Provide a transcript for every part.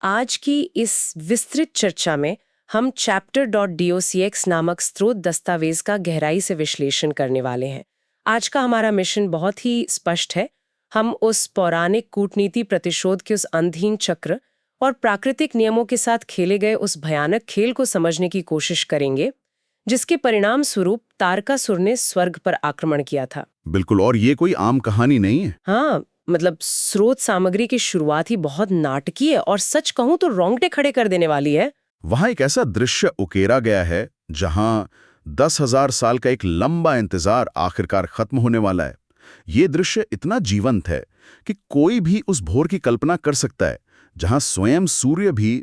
आज की इस विस्तृत चर्चा में हम chapter.docx नामक स्रोत दस्तावेज का गहराई से विश्लेषण करने वाले हैं। आज का हमारा मिशन बहुत ही स्पष्ट है। हम उस पौराणिक कूटनीति प्रतिशोध के उस अंधहीन चक्र और प्राकृतिक नियमों के साथ खेले गए उस भयानक खेल को समझने की कोशिश करेंगे, जिसके परिणाम स्वरूप तारकासुर ने स्वर्ग पर आक्रमण किया था। बिल्कुल, और ये कोई आम कहानी नहीं है। हाँ, मतलब स्रोत सामग्री की शुरुआत ही बहुत नाटकीय और सच कहूं तो रोंगटे खड़े कर देने वाली है। वहां एक ऐसा दृश्य उकेरा गया है जहां 10,000 साल का एक लंबा इंतजार आखिरकार खत्म होने वाला है। ये दृश्य इतना जीवंत है कि कोई भी उस भोर की कल्पना कर सकता है जहां स्वयं सूर्य भी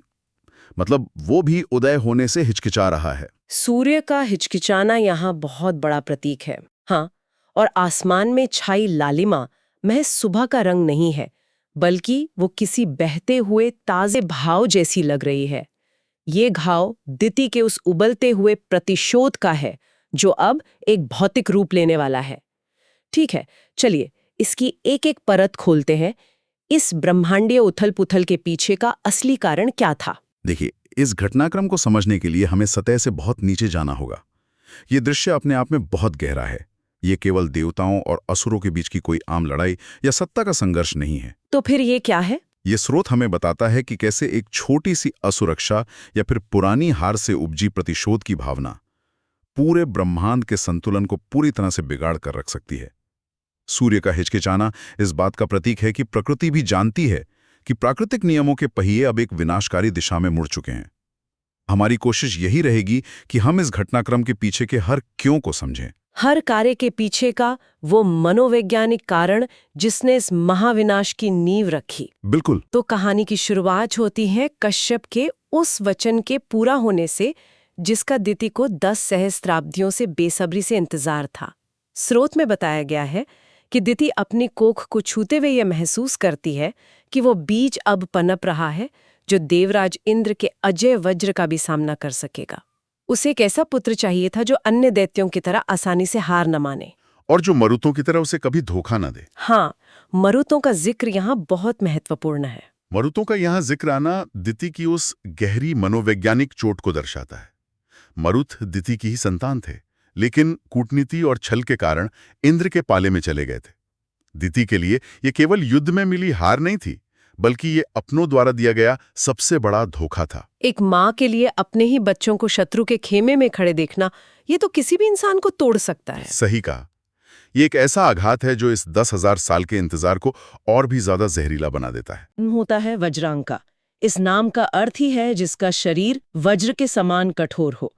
वो भी उदय होने से हिचकिचा रहा है। सूर्य का हिचकिचाना यहाँ बहुत बड़ा प्रतीक है। हाँ, और आसमान में छाई लालिमा महज सुबह का रंग नहीं है, बल्कि वो किसी बहते हुए ताजे भाव जैसी लग रही है। ये घाव दिति के उस उबलते हुए प्रतिशोध का है, जो अब एक भौतिक रूप लेने वाला है। ठीक है, चलिए इसकी एक एक परत खोलते हैं। इस ब्रह्मांडीय उथल-पुथल के पीछे का असली कारण क्या था? देखिए, इस घटनाक्रम को समझने के लिए हमें सतह से बहुत नीचे जाना होगा। ये दृश्य अपने आप में बहुत गहरा है। ये केवल देवताओं और असुरों के बीच की कोई आम लड़ाई या सत्ता का संघर्ष नहीं है। तो फिर ये क्या है? ये स्रोत हमें बताता है कि कैसे एक छोटी सी असुरक्षा या फिर पुरानी हार से उपजी प्रतिशोध की भावना पूरे ब्रह्मांड के संतुलन को पूरी तरह से बिगाड़ कर रख सकती है। सूर्य का हिचकिचाना इस बात का प्रतीक है कि प्रकृति भी जानती है कि प्राकृतिक नियमों के पहिए अब एक विनाशकारी दिशा में मुड़ चुके हैं। हमारी कोशिश यही रहेगी कि हम इस घटनाक्रम के पीछे के हर क्यों को समझें। हर कार्य के पीछे का वो मनोवैज्ञानिक कारण जिसने इस महाविनाश की नींव रखी। बिल्कुल। तो कहानी की शुरुआत होती है कश्यप के उस वचन के पूरा होने से, जिसका दिति को 10 सहस्त्राब्दियों से बेसब्री से इंतजार था। स्रोत में बताया गया है कि दिति अपनी कोख को छूते हुए यह महसूस करती है कि वो बीज अब पनप रहा है जो देवराज इंद्र के अजय वज्र का भी सामना कर सकेगा। उसे एक ऐसा पुत्र चाहिए था जो अन्य दैत्यों की तरह आसानी से हार न माने और जो मरुतों की तरह उसे कभी धोखा न दे। हाँ, मरुतों का जिक्र यहाँ बहुत महत्वपूर्ण है। मरुतों का यहाँ जिक्र आना दिति की उस गहरी मनोवैज्ञानिक चोट को दर्शाता है। मरुत दिति की ही संतान थे, लेकिन कूटनीति और छल के कारण इंद्र के पाले में चले गए थे। दिति के लिए ये केवल युद्ध में मिली हार नहीं थी, बल्कि ये अपनों द्वारा दिया गया सबसे बड़ा धोखा था। एक माँ के लिए अपने ही बच्चों को शत्रु के खेमे में खड़े देखना, ये तो किसी भी इंसान को तोड़ सकता है। सही कहा। ये एक ऐसा आघात है जो इस 10,000 साल के इंतजार को और भी ज्यादा जहरीला बना देता है। होता है वज्रांग का। इस नाम का अर्थ ही है जिसका शरीर वज्र के समान कठोर हो,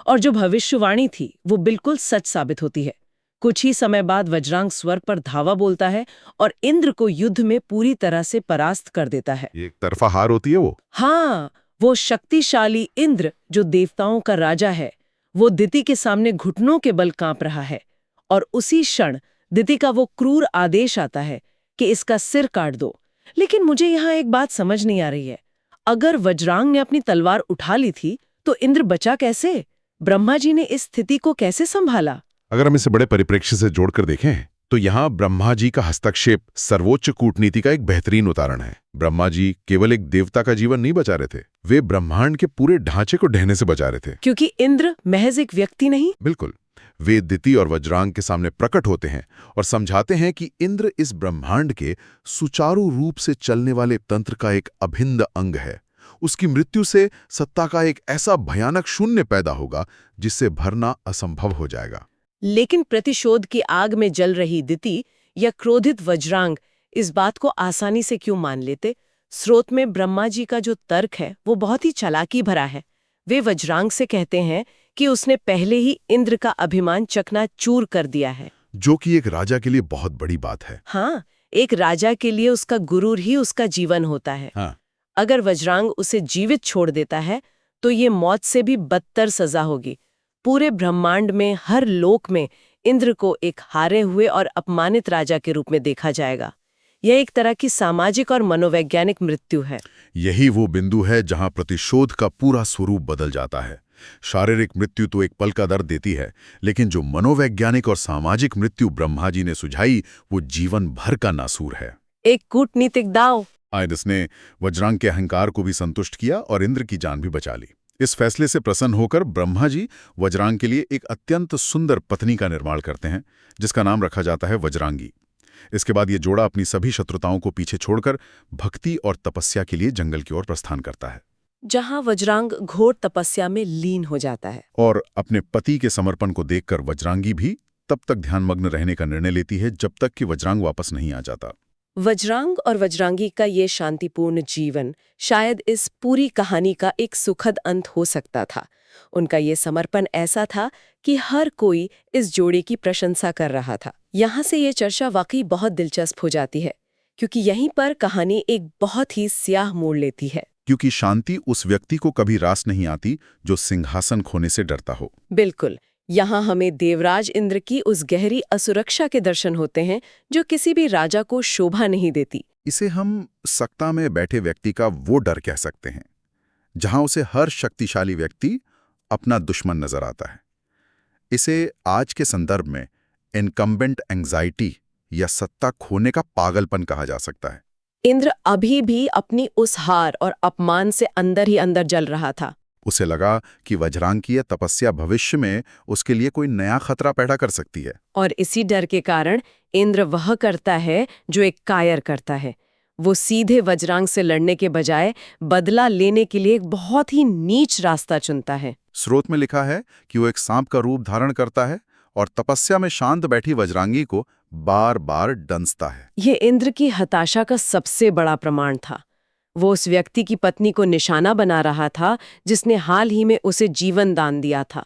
और जो भविष्यवाणी थी वो बिल्कुल सच साबित होती है। कुछ ही समय बाद वज्रांग स्वर्ग पर धावा बोलता है और इंद्र को युद्ध में पूरी तरह से परास्त कर देता है। ये एक तरफा हार होती है वो। हाँ, वो शक्तिशाली इंद्र जो देवताओं का राजा है, वो दिति के सामने घुटनों के बल कांप रहा है, और उसी क्षण दिति का वो क्रूर आदेश आता है कि इसका सिर काट दो। लेकिन मुझे यहाँ एक बात समझ नहीं आ रही है। अगर वज्रांग ने अपनी तलवार उठा ली थी तो इंद्र बचा कैसे? ब्रह्मा जी ने इस स्थिति को कैसे संभाला? अगर हम इसे बड़े परिप्रेक्ष्य से जोड़कर देखें तो यहाँ ब्रह्मा जी का हस्तक्षेप सर्वोच्च कूटनीति का एक बेहतरीन उदाहरण है। ब्रह्मा जी केवल एक देवता का जीवन नहीं बचा रहे थे, वे ब्रह्मांड के पूरे ढांचे को ढहने से बचा रहे थे। क्योंकि इंद्र महज एक व्यक्ति नहीं। बिल्कुल। वे दिति और वज्रांग के सामने प्रकट होते हैं और समझाते हैं कि इंद्र इस ब्रह्मांड के सुचारू रूप से चलने वाले तंत्र का एक अभिन्न अंग है। उसकी मृत्यु से सत्ता का एक ऐसा भयानक शून्य पैदा होगा जिससे भरना असंभव हो जाएगा। लेकिन प्रतिशोध की आग में जल रही दिति या क्रोधित वज्रांग इस बात को आसानी से क्यों मान लेते? स्रोत में ब्रह्मा जी का जो तर्क है वो बहुत ही चालाकी भरा है। वे वज्रांग से कहते हैं कि उसने पहले ही इंद्र का अभिमान चकनाचूर कर दिया है, जो कि एक राजा के लिए बहुत बड़ी बात है। हाँ, एक राजा के लिए उसका गुरूर ही उसका जीवन होता है। हाँ। अगर वज्रांग उसे जीवित छोड़ देता है तो ये मौत से भी बदतर सजा होगी। पूरे ब्रह्मांड में, हर लोक में इंद्र को एक हारे हुए और अपमानित राजा के रूप में देखा जाएगा। यह एक तरह की सामाजिक और मनोवैज्ञानिक मृत्यु है। यही वो बिंदु है जहां प्रतिशोध का पूरा स्वरूप बदल जाता है। शारीरिक मृत्यु तो एक पल का दर्द देती है, लेकिन जो मनोवैज्ञानिक और सामाजिक मृत्यु ब्रह्मा जी ने सुझाई वो जीवन भर का नासूर है। एक कूटनीतिक दांव आयदिस ने वज्रांग के अहंकार को भी संतुष्ट किया और इंद्र की जान भी बचा ली। इस फैसले से प्रसन्न होकर ब्रह्मा जी वज्रांग के लिए एक अत्यंत सुंदर पत्नी का निर्माण करते हैं, जिसका नाम रखा जाता है वज्रांगी। इसके बाद ये जोड़ा अपनी सभी शत्रुताओं को पीछे छोड़कर भक्ति और तपस्या के लिए जंगल की ओर प्रस्थान करता है, जहां वज्रांग घोर तपस्या में लीन हो जाता है। और अपने पति के समर्पण को देखकर वज्रांगी भी तब तक ध्यानमग्न रहने का निर्णय लेती है जब तक कि वज्रांग वापस नहीं आ जाता। वज्रांग और वज्रांगी का ये शांतिपूर्ण जीवन शायद इस पूरी कहानी का एक सुखद अंत हो सकता था। उनका ये समर्पण ऐसा था कि हर कोई इस जोड़े की प्रशंसा कर रहा था। यहाँ से ये चर्चा वाकई बहुत दिलचस्प हो जाती है, क्योंकि यहीं पर कहानी एक बहुत ही स्याह मोड़ लेती है। क्योंकि शांति उस व्यक्ति को कभी रास नहीं आती जो सिंहासन खोने से डरता हो। बिल्कुल, यहाँ हमें देवराज इंद्र की उस गहरी असुरक्षा के दर्शन होते हैं जो किसी भी राजा को शोभा नहीं देती। इसे हम सत्ता में बैठे व्यक्ति का वो डर कह सकते हैं, जहां उसे हर शक्तिशाली व्यक्ति अपना दुश्मन नजर आता है। इसे आज के संदर्भ में इनकम्बेंट एंग्जाइटी या सत्ता खोने का पागलपन कहा जा सकता है। इंद्र अभी भी अपनी उस हार और अपमान से अंदर ही अंदर जल रहा था। उसे लगा कि वज्रांग की यह तपस्या भविष्य में उसके लिए कोई नया खतरा पैदा कर सकती है। और इसी डर के कारण इंद्र वह करता है जो एक कायर करता है। वो सीधे वज्रांग से लड़ने के बजाय बदला लेने के लिए एक बहुत ही नीच रास्ता चुनता है। स्रोत में लिखा है कि वो एक सांप का रूप धारण करता है और तपस्या में शांत बैठी वज्रांगी को बार बार डंसता है। ये इंद्र की हताशा का सबसे बड़ा प्रमाण था। वो उस व्यक्ति की पत्नी को निशाना बना रहा था जिसने हाल ही में उसे जीवन दान दिया था।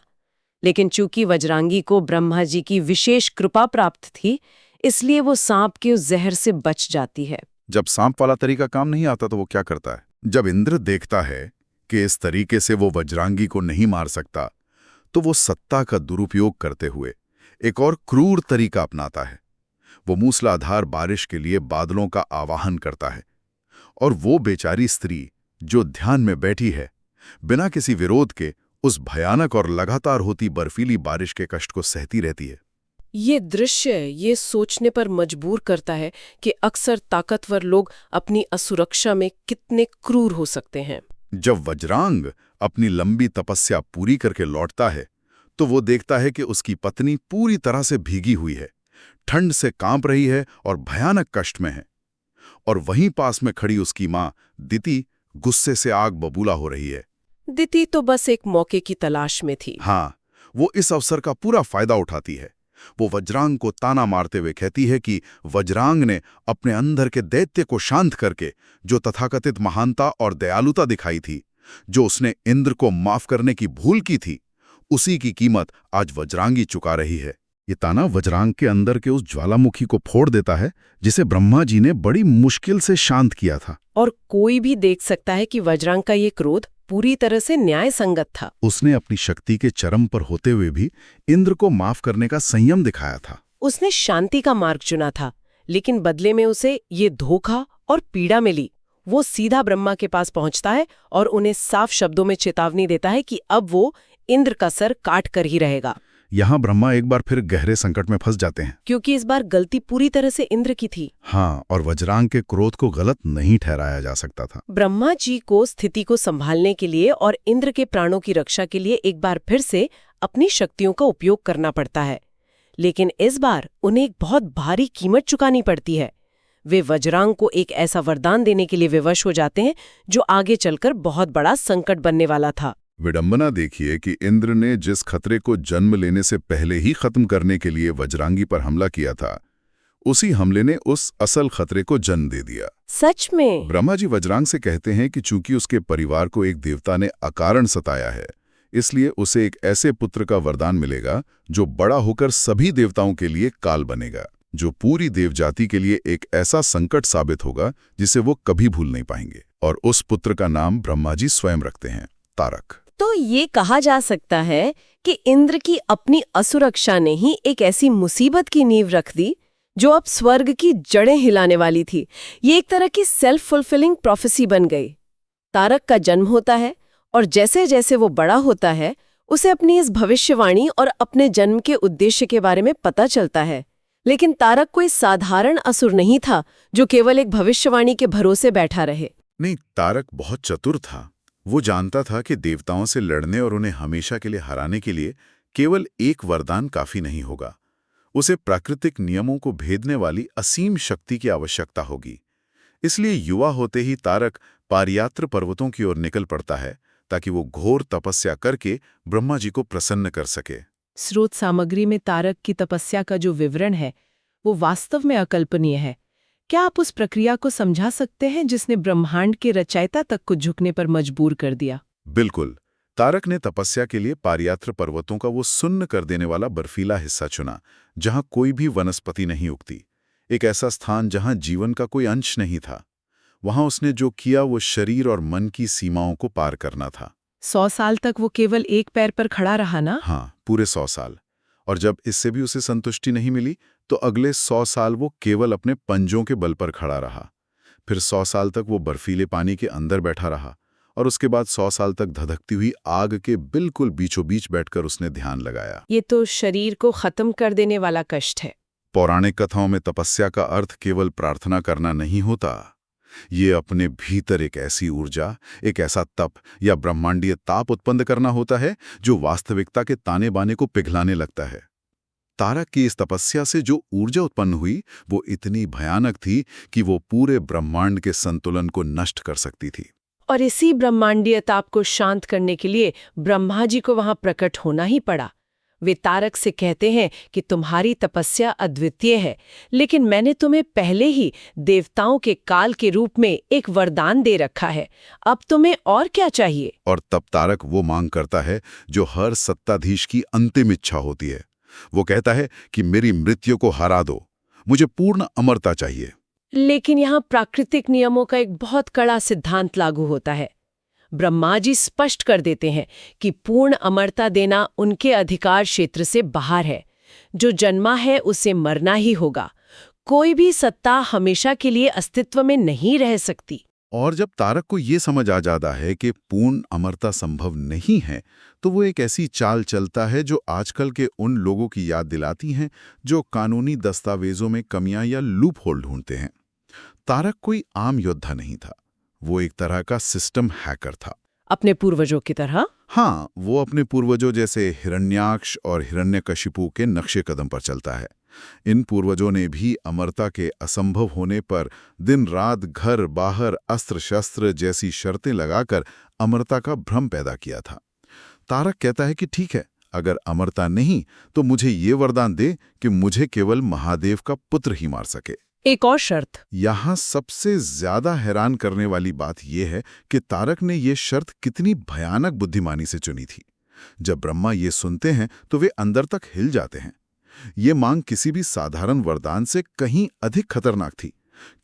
लेकिन चूंकि वज्रांगी को ब्रह्मा जी की विशेष कृपा प्राप्त थी, इसलिए वो सांप के उस जहर से बच जाती है। जब सांप वाला तरीका काम नहीं आता तो वो क्या करता है? जब इंद्र देखता है कि इस तरीके से वो वज्रांगी को नहीं मार सकता, तो वो सत्ता का दुरुपयोग करते हुए एक और क्रूर तरीका अपनाता है। वो मूसलाधार बारिश के लिए बादलों का आवाहन करता है, और वो बेचारी स्त्री जो ध्यान में बैठी है, बिना किसी विरोध के उस भयानक और लगातार होती बर्फीली बारिश के कष्ट को सहती रहती है। ये दृश्य ये सोचने पर मजबूर करता है कि अक्सर ताकतवर लोग अपनी असुरक्षा में कितने क्रूर हो सकते हैं। जब वज्रांग अपनी लंबी तपस्या पूरी करके लौटता है, तो वो देखता है कि उसकी पत्नी पूरी तरह से भीगी हुई है, ठंड से कांप रही है और भयानक कष्ट में है। और वहीं पास में खड़ी उसकी मां दिति गुस्से से आग बबूला हो रही है। दिति तो बस एक मौके की तलाश में थी। हाँ, वो इस अवसर का पूरा फायदा उठाती है। वो वज्रांग को ताना मारते हुए कहती है कि वज्रांग ने अपने अंदर के दैत्य को शांत करके जो तथाकथित महानता और दयालुता दिखाई थी, जो उसने इंद्र को माफ करने की भूल की थी, उसी की कीमत आज वज्रांगी चुका रही है। ये ताना वज्रांग के अंदर के उस ज्वालामुखी को फोड़ देता है जिसे ब्रह्मा जी ने बड़ी मुश्किल से शांत किया था। और कोई भी देख सकता है कि वज्रांग का ये क्रोध पूरी तरह से न्याय संगत था। उसने अपनी शक्ति के चरम पर होते हुए भी इंद्र को माफ करने का संयम दिखाया था। उसने शांति का मार्ग चुना था, लेकिन बदले में उसे ये धोखा और पीड़ा मिली। वो सीधा ब्रह्मा के पास पहुंचता है और उन्हें साफ शब्दों में चेतावनी देता है कि अब वो इंद्र का सर काट कर ही रहेगा। यहाँ ब्रह्मा एक बार फिर गहरे संकट में फंस जाते हैं, क्योंकि इस बार गलती पूरी तरह से इंद्र की थी। हाँ, और वज्रांग के क्रोध को गलत नहीं ठहराया जा सकता था। ब्रह्मा जी को स्थिति को संभालने के लिए और इंद्र के प्राणों की रक्षा के लिए एक बार फिर से अपनी शक्तियों का उपयोग करना पड़ता है, लेकिन इस बार उन्हें एक बहुत भारी कीमत चुकानी पड़ती है। वे वज्रांग को एक ऐसा वरदान देने के लिए विवश हो जाते हैं जो आगे चलकर बहुत बड़ा संकट बनने वाला था। विडंबना देखिए कि इंद्र ने जिस खतरे को जन्म लेने से पहले ही खत्म करने के लिए वज्रांगी पर हमला किया था, उसी हमले ने उस असल खतरे को जन्म दे दिया। सच में ब्रह्मा जी वज्रांग से कहते हैं कि चूंकि उसके परिवार को एक देवता ने अकारण सताया है, इसलिए उसे एक ऐसे पुत्र का वरदान मिलेगा जो बड़ा होकर सभी देवताओं के लिए काल बनेगा, जो पूरी देवजाति के लिए एक ऐसा संकट साबित होगा जिसे वो कभी भूल नहीं पाएंगे। और उस पुत्र का नाम ब्रह्मा जी स्वयं रखते हैं, तारक। तो ये कहा जा सकता है कि इंद्र की अपनी असुरक्षा ने ही एक ऐसी मुसीबत की नींव रख दी जो अब स्वर्ग की जड़ें हिलाने वाली थी। ये एक तरह की सेल्फ फुलफिलिंग प्रोफेसी बन गई। तारक का जन्म होता है और जैसे जैसे वो बड़ा होता है, उसे अपनी इस भविष्यवाणी और अपने जन्म के उद्देश्य के बारे में पता चलता है। लेकिन तारक कोई साधारण असुर नहीं था जो केवल एक भविष्यवाणी के भरोसे बैठा रहे। नहीं, तारक बहुत चतुर था। वो जानता था कि देवताओं से लड़ने और उन्हें हमेशा के लिए हराने के लिए केवल एक वरदान काफी नहीं होगा। उसे प्राकृतिक नियमों को भेदने वाली असीम शक्ति की आवश्यकता होगी। इसलिए युवा होते ही तारक पारियात्र पर्वतों की ओर निकल पड़ता है ताकि वो घोर तपस्या करके ब्रह्मा जी को प्रसन्न कर सके। स्रोत सामग्री में तारक की तपस्या का जो विवरण है वो वास्तव में अकल्पनीय है। क्या आप उस प्रक्रिया को समझा सकते हैं जिसने ब्रह्मांड के रचयिता तक को झुकने पर मजबूर कर दिया? बिल्कुल। तारक ने तपस्या के लिए पारियात्र पर्वतों का वो सुन्न कर देने वाला बर्फीला हिस्सा चुना, जहां कोई भी वनस्पति नहीं उगती। एक ऐसा स्थान जहां जीवन का कोई अंश नहीं था। वहां उसने जो किया वो शरीर और मन की सीमाओं को पार करना था। 100 साल तक वो केवल एक पैर पर खड़ा रहा ना? हाँ, पूरे 100 साल। और जब इससे भी उसे संतुष्टि नहीं मिली तो अगले 100 साल वो केवल अपने पंजों के बल पर खड़ा रहा। फिर 100 साल तक वो बर्फीले पानी के अंदर बैठा रहा और उसके बाद 100 साल तक धधकती हुई आग के बिल्कुल बीचों बीच बैठकर उसने ध्यान लगाया। ये तो शरीर को खत्म कर देने वाला कष्ट है। पौराणिक कथाओं में तपस्या का अर्थ केवल प्रार्थना करना नहीं होता। ये अपने भीतर एक ऐसी ऊर्जा, एक ऐसा तप या ब्रह्मांडीय ताप उत्पन्न करना होता है जो वास्तविकता के ताने बाने को पिघलाने लगता है। तारक की इस तपस्या से जो ऊर्जा उत्पन्न हुई वो इतनी भयानक थी कि वो पूरे ब्रह्मांड के संतुलन को नष्ट कर सकती थी। और इसी ब्रह्मांडीय ताप को शांत करने के लिए ब्रह्मा जी को वहां प्रकट होना ही पड़ा। वे तारक से कहते हैं कि तुम्हारी तपस्या अद्वितीय है, लेकिन मैंने तुम्हें पहले ही देवताओं के काल के रूप में एक वरदान दे रखा है। अब तुम्हें और क्या चाहिए? और तब तारक वो मांग करता है जो हर सत्ताधीश की अंतिम इच्छा होती है। वो कहता है कि मेरी मृत्यु को हरा दो, मुझे पूर्ण अमरता चाहिए। लेकिन यहाँ प्राकृतिक नियमों का एक बहुत कड़ा सिद्धांत लागू होता है। ब्रह्मा जी स्पष्ट कर देते हैं कि पूर्ण अमरता देना उनके अधिकार क्षेत्र से बाहर है। जो जन्मा है उसे मरना ही होगा। कोई भी सत्ता हमेशा के लिए अस्तित्व में नहीं रह सकती। और जब तारक को ये समझ आ जाता है कि पूर्ण अमरता संभव नहीं है, तो वो एक ऐसी चाल चलता है जो आजकल के उन लोगों की याद दिलाती हैं जो कानूनी दस्तावेजों में कमियां या लूप होल ढूंढते हैं। तारक कोई आम योद्धा नहीं था, वो एक तरह का सिस्टम हैकर था। अपने पूर्वजों की तरह? हाँ, वो अपने पूर्वजों जैसे हिरण्याक्ष और हिरण्यकशिपु के नक्शे कदम पर चलता है। इन पूर्वजों ने भी अमरता के असंभव होने पर दिन रात घर बाहर अस्त्र शस्त्र जैसी शर्तें लगाकर अमरता का भ्रम पैदा किया था। तारक कहता है कि ठीक है, अगर अमरता नहीं तो मुझे ये वरदान दे कि मुझे केवल महादेव का पुत्र ही मार सके। एक और शर्त। यहाँ सबसे ज्यादा हैरान करने वाली बात यह है कि तारक ने ये शर्त कितनी भयानक बुद्धिमानी से चुनी थी। जब ब्रह्मा ये सुनते हैं तो वे अंदर तक हिल जाते हैं। ये मांग किसी भी साधारण वरदान से कहीं अधिक खतरनाक थी,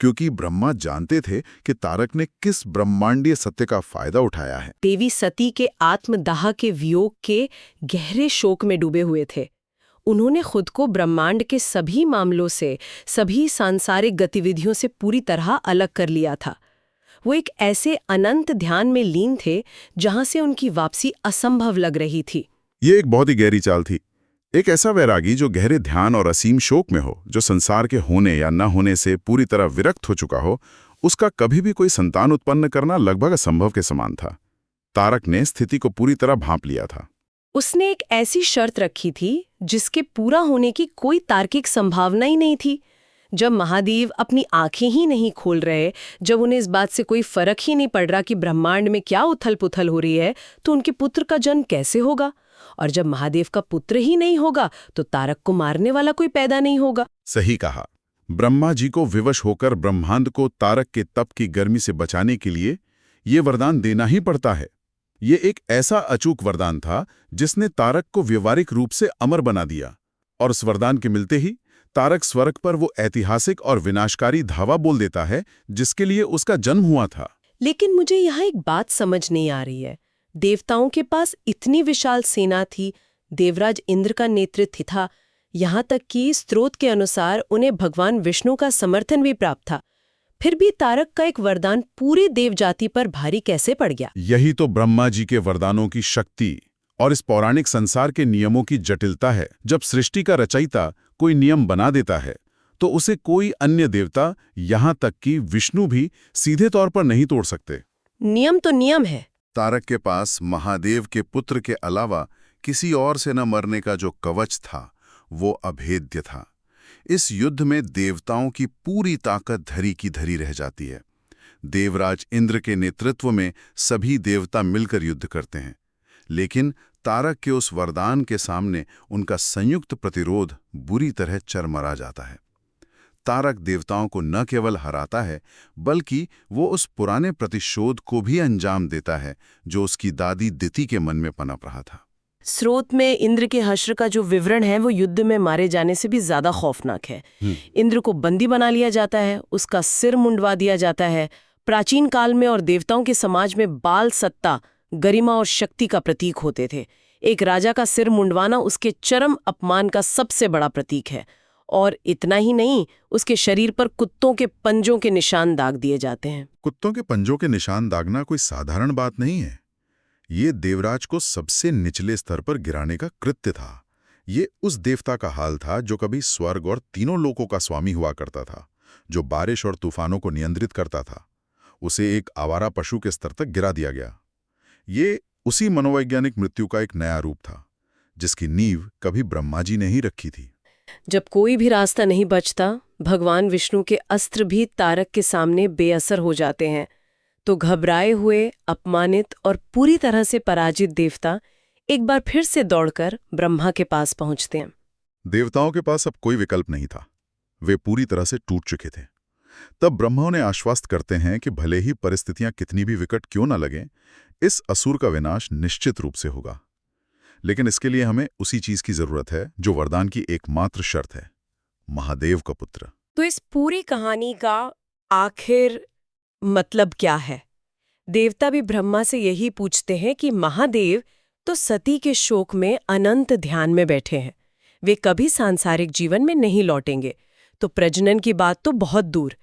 क्योंकि ब्रह्मा जानते थे कि तारक ने किस ब्रह्मांडीय सत्य का फायदा उठाया है। देवी सती के आत्मदाह के वियोग के गहरे शोक में डूबे हुए थे। उन्होंने खुद को ब्रह्मांड के सभी मामलों से, सभी सांसारिक गतिविधियों से पूरी तरह अलग कर लिया था। वो एक ऐसे अनंत ध्यान में लीन थे जहां से उनकी वापसी असंभव लग रही थी। ये एक बहुत ही गहरी चाल थी। एक ऐसा वैरागी जो गहरे ध्यान और असीम शोक में हो, जो संसार के होने या न होने से पूरी तरह विरक्त हो चुका हो, उसका कभी भी कोई संतान उत्पन्न करना लगभग असंभव के समान था। तारक ने स्थिति को पूरी तरह भांप लिया था। उसने एक ऐसी शर्त रखी थी जिसके पूरा होने की कोई तार्किक संभावना ही नहीं थी। जब महादेव अपनी आंखें ही नहीं खोल रहे, जब उन्हें इस बात से कोई फर्क ही नहीं पड़ रहा कि ब्रह्मांड में क्या उथल पुथल हो रही है, तो उनके पुत्र का जन्म कैसे होगा? और जब महादेव का पुत्र ही नहीं होगा तो तारक को मारने वाला कोई पैदा नहीं होगा। सही कहा। ब्रह्मा जी को विवश होकर ब्रह्मांड को तारक के तप की गर्मी से बचाने के लिए ये वरदान देना ही पड़ता है। ये एक ऐसा अचूक वरदान था जिसने तारक को व्यवहारिक रूप से अमर बना दिया। और उस वरदान के मिलते ही तारक स्वर्ग पर वो ऐतिहासिक और विनाशकारी धावा बोल देता है जिसके लिए उसका जन्म हुआ था। लेकिन मुझे यहाँ एक बात समझ नहीं आ रही है। देवताओं के पास इतनी विशाल सेना थी, देवराज इंद्र का नेतृत्व था, यहाँ तक कि स्रोत के अनुसार उन्हें भगवान विष्णु का समर्थन भी प्राप्त था। फिर भी तारक का एक वरदान पूरी देव जाति पर भारी कैसे पड़ गया? यही तो ब्रह्मा जी के वरदानों की शक्ति और इस पौराणिक संसार के नियमों की जटिलता है। जब सृष्टि का रचयिता कोई नियम बना देता है तो उसे कोई अन्य देवता, यहां तक कि विष्णु भी सीधे तौर पर नहीं तोड़ सकते। नियम तो नियम है। तारक के पास महादेव के पुत्र के अलावा किसी और से न मरने का जो कवच था वो अभेद्य था। इस युद्ध में देवताओं की पूरी ताकत धरी की धरी रह जाती है। देवराज इंद्र के नेतृत्व में सभी देवता मिलकर युद्ध करते हैं, लेकिन तारक के उस वरदान के सामने उनका संयुक्त प्रतिरोध बुरी तरह चरमरा जाता है। तारक देवताओं को न केवल हराता है, बल्कि वो उस पुराने प्रतिशोध को भी अंजाम देता है जो उसकी दादी दिति के मन में पनप रहा था। स्रोत में इंद्र के हश्र का जो विवरण है वो युद्ध में मारे जाने से भी ज्यादा खौफनाक है। इंद्र को बंदी बना लिया जाता है, उसका सिर मुंडवा दिया जाता है। प्राचीन काल में और देवताओं के समाज में बाल सत्ता, गरिमा और शक्ति का प्रतीक होते थे। एक राजा का सिर मुंडवाना उसके चरम अपमान का सबसे बड़ा प्रतीक है। और इतना ही नहीं, उसके शरीर पर कुत्तों के पंजों के निशान दाग दिए जाते हैं। कुत्तों के पंजों के निशान दागना कोई साधारण बात नहीं है। ये देवराज को सबसे निचले स्तर पर गिराने का कृत्य था। ये उस देवता का हाल था जो कभी स्वर्ग और तीनों लोकों का स्वामी हुआ करता था, जो बारिश और तूफानों को नियंत्रित करता था। उसे एक आवारा पशु के स्तर तक गिरा दिया गया। ये उसी मनोवैज्ञानिक मृत्यु का एक नया रूप था, जिसकी नींव कभी ब्रह्मा जी ने ही रखी थी। जब कोई भी रास्ता नहीं बचता, भगवान विष्णु के अस्त्र भी तारक के सामने बेअसर हो जाते हैं। तो घबराए हुए, अपमानित और पूरी तरह से पराजित देवता एक बार फिर से दौड़कर ब्रह्मा के पास पहुंचते हैं। देवताओं के पास अब कोई विकल्प नहीं था। वे पूरी तरह से टूट चुके थे। तब ब्रह्मा उन्हें आश्वस्त करते हैं कि भले ही परिस्थितियां कितनी भी विकट क्यों न लगें, इस असुर का विनाश निश्चित रूप से होगा। लेकिन इसके लिए हमें उसी चीज की जरूरत है जो वरदान की एकमात्र शर्त है, महादेव का पुत्र। तो इस पूरी कहानी का आखिर मतलब क्या है? देवता भी ब्रह्मा से यही पूछते हैं कि महादेव तो सती के शोक में अनंत ध्यान में बैठे हैं, वे कभी सांसारिक जीवन में नहीं लौटेंगे, तो प्रजनन की बात तो बहुत दूर।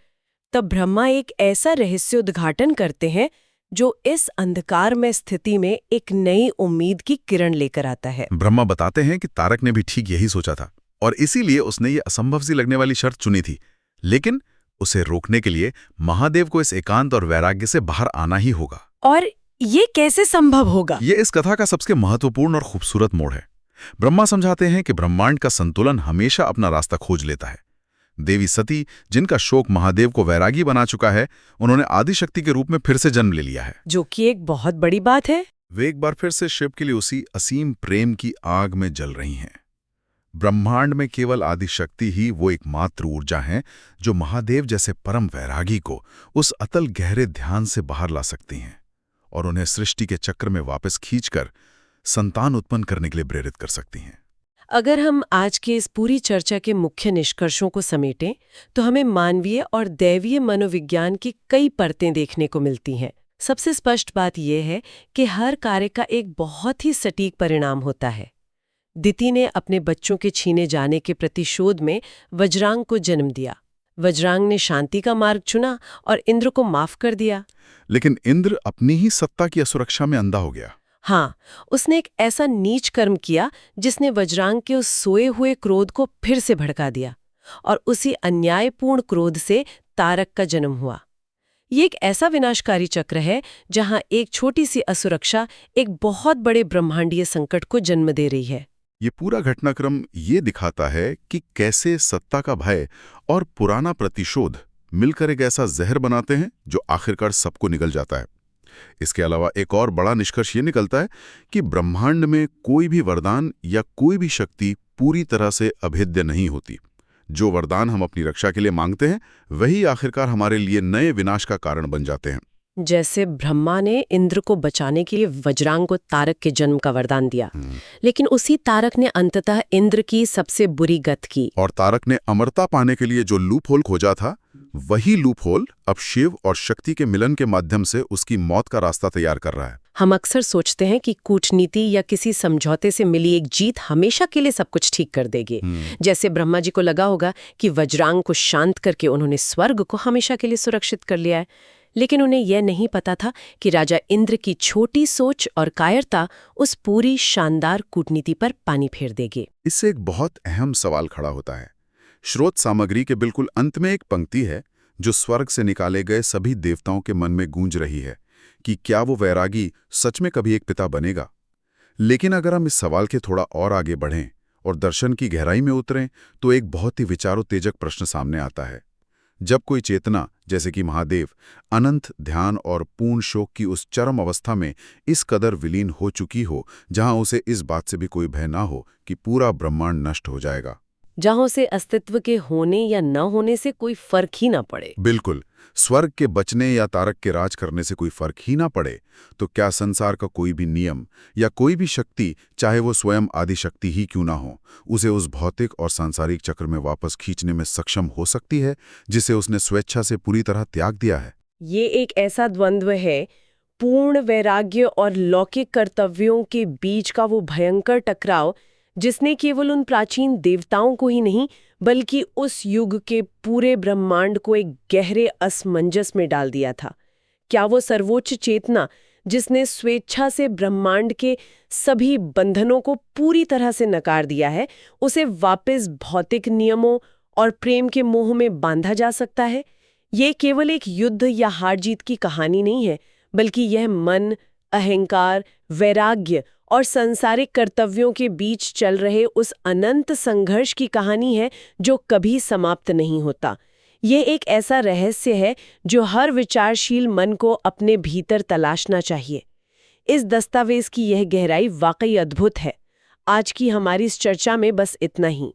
तब ब्रह्मा एक ऐसा रहस्योद्घाटन करते हैं जो इस अंधकार में स्थिति में एक नई उम्मीद की किरण लेकर आता है। ब्रह्मा बताते हैं कि तारक ने भी ठीक यही सोचा था और इसीलिए उसने ये असंभव सी लगने वाली शर्त चुनी थी। लेकिन उसे रोकने के लिए महादेव को इस एकांत और वैराग्य से बाहर आना ही होगा। और ये कैसे संभव होगा? ये इस कथा का सबसे महत्वपूर्ण और खूबसूरत मोड़ है। ब्रह्मा समझाते हैं कि ब्रह्मांड का संतुलन हमेशा अपना रास्ता खोज लेता है। देवी सती, जिनका शोक महादेव को वैरागी बना चुका है, उन्होंने आदिशक्ति के रूप में फिर से जन्म ले लिया है, जो कि एक बहुत बड़ी बात है। वे एक बार फिर से शिव के लिए उसी असीम प्रेम की आग में जल रही हैं। ब्रह्मांड में केवल आदिशक्ति ही वो एकमात्र ऊर्जा है जो महादेव जैसे परम वैरागी को उस अतल गहरे ध्यान से बाहर ला सकती हैं और उन्हें सृष्टि के चक्र में वापस खींचकर संतान उत्पन्न करने के लिए प्रेरित कर सकती हैं। अगर हम आज के इस पूरी चर्चा के मुख्य निष्कर्षों को समेटें तो हमें मानवीय और दैवीय मनोविज्ञान की कई परतें देखने को मिलती हैं। सबसे स्पष्ट बात यह है कि हर कार्य का एक बहुत ही सटीक परिणाम होता है। दिति ने अपने बच्चों के छीने जाने के प्रतिशोध में वज्रांग को जन्म दिया। वज्रांग ने शांति का मार्ग चुना और इंद्र को माफ कर दिया। लेकिन इंद्र अपनी ही सत्ता की असुरक्षा में अंधा हो गया। हाँ, उसने एक ऐसा नीच कर्म किया जिसने वज्रांग के उस सोए हुए क्रोध को फिर से भड़का दिया और उसी अन्यायपूर्ण क्रोध से तारक का जन्म हुआ। ये एक ऐसा विनाशकारी चक्र है जहां एक छोटी सी असुरक्षा एक बहुत बड़े ब्रह्मांडीय संकट को जन्म दे रही है। ये पूरा घटनाक्रम ये दिखाता है कि कैसे सत्ता का भय और पुराना प्रतिशोध मिलकर एक ऐसा जहर बनाते हैं जो आखिरकार सबको निगल जाता है। इसके अलावा एक और बड़ा निष्कर्ष ये निकलता है कि ब्रह्मांड में कोई भी वरदान या कोई भी शक्ति पूरी तरह से अभेद्य नहीं होती। जो वरदान हम अपनी रक्षा के लिए मांगते हैं वही आखिरकार हमारे लिए नए विनाश का कारण बन जाते हैं। जैसे ब्रह्मा ने इंद्र को बचाने के लिए वज्रांग को तारक के जन्म का वरदान दिया, लेकिन उसी तारक ने अंततः इंद्र की सबसे बुरी गत की। और तारक ने अमरता पाने के लिए जो लूप होल खोजा था, वही लूप होल अब शिव और शक्ति के मिलन के माध्यम से उसकी मौत का रास्ता तैयार कर रहा है। हम अक्सर सोचते हैं कि कूटनीति या किसी समझौते से मिली एक जीत हमेशा के लिए सब कुछ ठीक कर देगी। जैसे ब्रह्मा जी को लगा होगा कि वज्रांग को शांत करके उन्होंने स्वर्ग को हमेशा के लिए सुरक्षित कर लिया है। लेकिन उन्हें यह नहीं पता था कि राजा इंद्र की छोटी सोच और कायरता उस पूरी शानदार कूटनीति पर पानी फेर देगी। इससे एक बहुत अहम सवाल खड़ा होता है। स्रोत सामग्री के बिल्कुल अंत में एक पंक्ति है जो स्वर्ग से निकाले गए सभी देवताओं के मन में गूंज रही है कि क्या वो वैरागी सच में कभी एक पिता बनेगा। लेकिन अगर हम इस सवाल के थोड़ा और आगे बढ़ें और दर्शन की गहराई में उतरें तो एक बहुत ही विचारोत्तेजक प्रश्न सामने आता है। जब कोई चेतना, जैसे कि महादेव, अनंत ध्यान और पूर्ण शोक की उस चरम अवस्था में इस कदर विलीन हो चुकी हो जहां उसे इस बात से भी कोई भय ना हो कि पूरा ब्रह्मांड नष्ट हो जाएगा, जहां उसे अस्तित्व के होने या न होने से कोई फर्क ही ना पड़े। बिल्कुल, स्वर्ग के बचने या तारक के राज करने से कोई फर्क ही ना पड़े, तो क्या संसार का कोई भी नियम या कोई भी शक्ति, चाहे वो स्वयं आदि शक्ति ही क्यों ना हो, उसे उस भौतिक और सांसारिक चक्र में वापस खींचने में सक्षम हो सकती है जिसे उसने स्वेच्छा से पूरी तरह त्याग दिया है? ये एक ऐसा द्वंद्व है, पूर्ण वैराग्य और लौकिक कर्तव्यों के बीच का वो भयंकर टकराव, जिसने केवल उन प्राचीन देवताओं को ही नहीं बल्कि उस युग के पूरे ब्रह्मांड को एक गहरे असमंजस में डाल दिया था। क्या वो सर्वोच्च चेतना, जिसने स्वेच्छा से ब्रह्मांड के सभी बंधनों को पूरी तरह से नकार दिया है, उसे वापस भौतिक नियमों और प्रेम के मोह में बांधा जा सकता है? ये केवल एक युद्ध या हार जीत की कहानी नहीं है, बल्कि यह मन, अहंकार, वैराग्य और सांसारिक कर्तव्यों के बीच चल रहे उस अनंत संघर्ष की कहानी है जो कभी समाप्त नहीं होता। ये एक ऐसा रहस्य है जो हर विचारशील मन को अपने भीतर तलाशना चाहिए। इस दस्तावेज की यह गहराई वाकई अद्भुत है। आज की हमारी इस चर्चा में बस इतना ही।